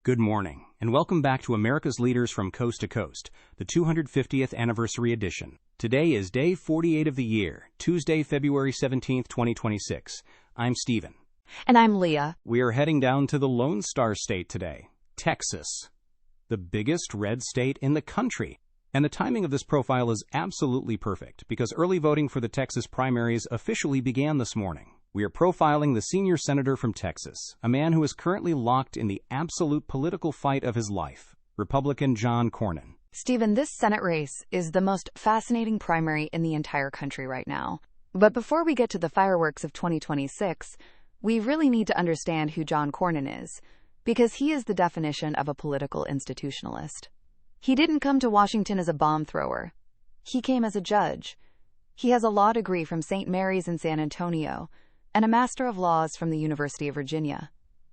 Good morning, and welcome back to America's Leaders from Coast to Coast, the 250th anniversary edition. Today is day 48 of the year, Tuesday, February 17th, 2026. I'm Stephen. And I'm Leah. We are heading down to the Lone Star State today, Texas, the biggest red state in the country. And the timing of this profile is absolutely perfect, because early voting for the Texas primaries officially began this morning. We are profiling the senior senator from Texas, a man who is currently locked in the absolute political fight of his life, Republican John Cornyn. Stephen, this Senate race is the most fascinating primary in the entire country right now. But before we get to the fireworks of 2026, we really need to understand who John Cornyn is, because he is the definition of a political institutionalist. He didn't come to Washington as a bomb thrower. He came as a judge. He has a law degree from St. Mary's in San Antonio, and a Master of Laws from the University of Virginia.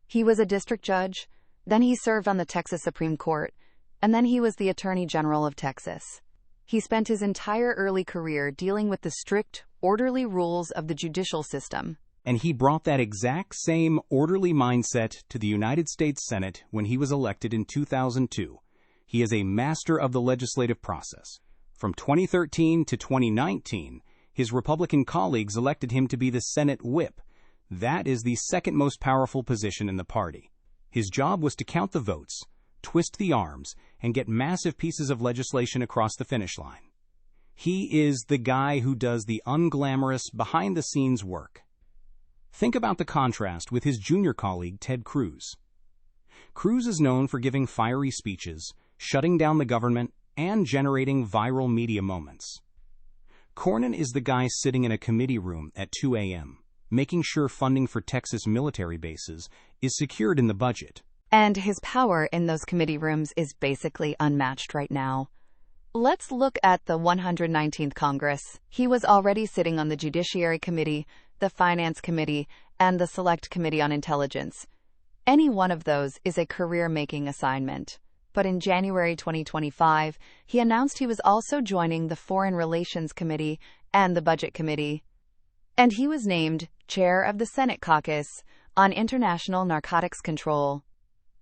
He was a district judge, then he served on the Texas Supreme Court, and then he was the Attorney General of Texas. He spent his entire early career dealing with the strict, orderly rules of the judicial system. And he brought that exact same orderly mindset to the United States Senate when he was elected in 2002. He is a master of the legislative process. From 2013 to 2019, his Republican colleagues elected him to be the Senate whip. That is the second most powerful position in the party. His job was to count the votes, twist the arms, and get massive pieces of legislation across the finish line. He is the guy who does the unglamorous, behind-the-scenes work. Think about the contrast with his junior colleague, Ted Cruz. Cruz is known for giving fiery speeches, shutting down the government, and generating viral media moments. Cornyn is the guy sitting in a committee room at 2 a.m., making sure funding for Texas military bases is secured in the budget. And his power in those committee rooms is basically unmatched right now. Let's look at the 119th Congress. He was already sitting on the Judiciary Committee, the Finance Committee, and the Select Committee on Intelligence. Any one of those is a career-making assignment. But in January 2025, he announced he was also joining the Foreign Relations Committee and the Budget Committee. And he was named chair of the Senate Caucus on International Narcotics Control.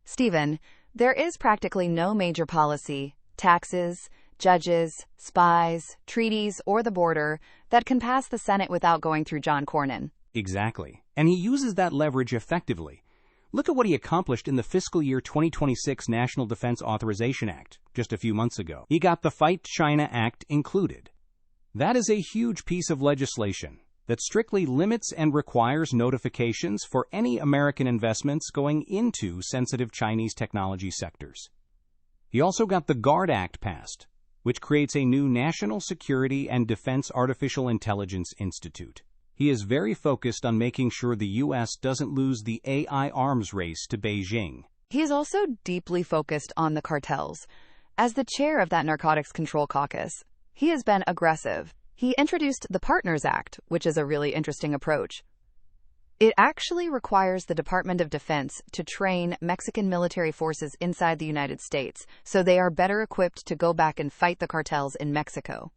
Stephen, there is practically no major policy, taxes, judges, spies, treaties, or the border that can pass the Senate without going through John Cornyn. Exactly. And he uses that leverage effectively. Look at what he accomplished in the fiscal year 2026 National Defense Authorization Act just a few months ago. He got the Fight China Act included. That is a huge piece of legislation that strictly limits and requires notifications for any American investments going into sensitive Chinese technology sectors. He also got the GUARD Act passed, which creates a new National Security and Defense Artificial Intelligence Institute. He is very focused on making sure the U.S. doesn't lose the AI arms race to Beijing. He is also deeply focused on the cartels. As the chair of that Narcotics Control Caucus, he has been aggressive. He introduced the Partners Act, which is a really interesting approach. It actually requires the Department of Defense to train Mexican military forces inside the United States so they are better equipped to go back and fight the cartels in Mexico.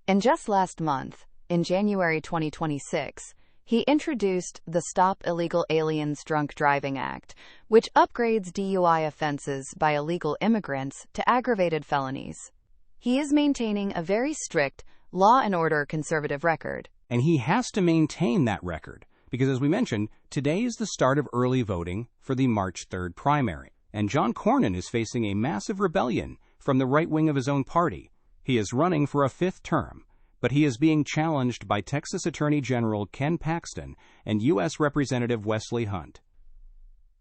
And just last month, in January 2026, he introduced the Stop Illegal Aliens Drunk Driving Act, which upgrades DUI offenses by illegal immigrants to aggravated felonies. He is maintaining a very strict, law and order conservative record. And he has to maintain that record, because as we mentioned, today is the start of early voting for the March 3rd primary. And John Cornyn is facing a massive rebellion from the right wing of his own party. He is running for a fifth term, but he is being challenged by Texas Attorney General Ken Paxton and U.S. Representative Wesley Hunt.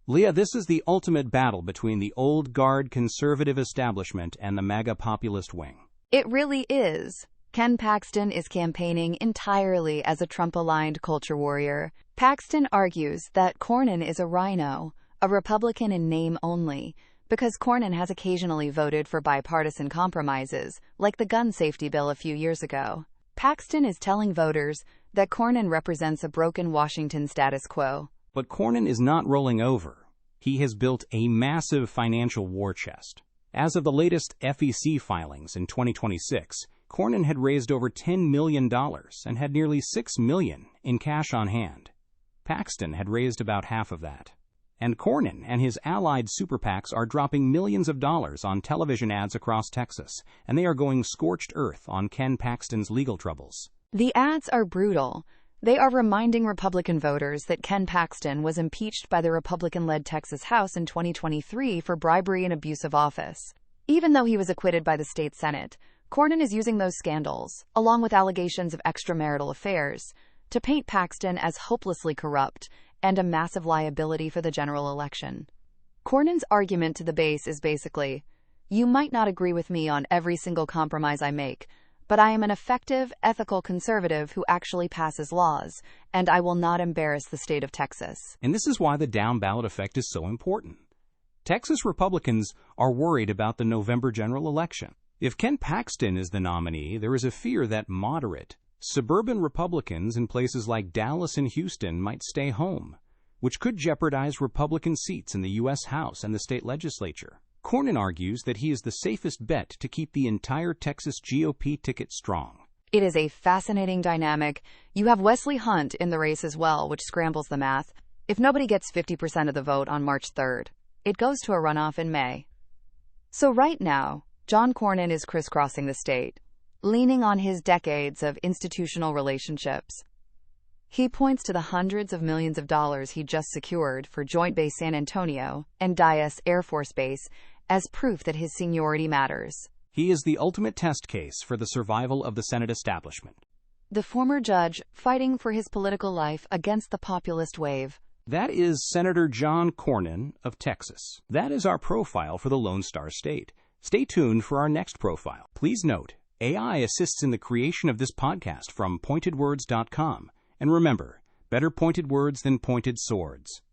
Leah, this is the ultimate battle between the old guard conservative establishment and the MAGA populist wing. It really is. Ken Paxton is campaigning entirely as a Trump-aligned culture warrior. Paxton argues that Cornyn is a rhino, a Republican in name only, because Cornyn has occasionally voted for bipartisan compromises, like the gun safety bill a few years ago. Paxton is telling voters that Cornyn represents a broken Washington status quo. But Cornyn is not rolling over. He has built a massive financial war chest. As of the latest FEC filings in 2026, Cornyn had raised over $10 million and had nearly $6 million in cash on hand. Paxton had raised about half of that. And Cornyn and his allied super PACs are dropping millions of dollars on television ads across Texas, and they are going scorched earth on Ken Paxton's legal troubles. The ads are brutal. They are reminding Republican voters that Ken Paxton was impeached by the Republican-led Texas House in 2023 for bribery and abuse of office. Even though he was acquitted by the state Senate, Cornyn is using those scandals, along with allegations of extramarital affairs, to paint Paxton as hopelessly corrupt and a massive liability for the general election. Cornyn's argument to the base is basically, you might not agree with me on every single compromise I make, but I am an effective, ethical conservative who actually passes laws, and I will not embarrass the state of Texas. And this is why the down-ballot effect is so important. Texas Republicans are worried about the November general election. If Ken Paxton is the nominee, there is a fear that moderate, suburban Republicans in places like Dallas and Houston might stay home, which could jeopardize Republican seats in the U.S. House and the state legislature. Cornyn argues that he is the safest bet to keep the entire Texas GOP ticket strong. It is a fascinating dynamic. You have Wesley Hunt in the race as well, which scrambles the math. If nobody gets 50% of the vote on March 3rd, it goes to a runoff in May. So right now, John Cornyn is crisscrossing the state, leaning on his decades of institutional relationships. He points to the hundreds of millions of dollars he just secured for Joint Base San Antonio and Dyess Air Force Base as proof that his seniority matters. He is the ultimate test case for the survival of the Senate establishment. The former judge fighting for his political life against the populist wave. That is Senator John Cornyn of Texas. That is our profile for the Lone Star State. Stay tuned for our next profile. Please note, AI assists in the creation of this podcast from pointedwords.com. And remember, better pointed words than pointed swords.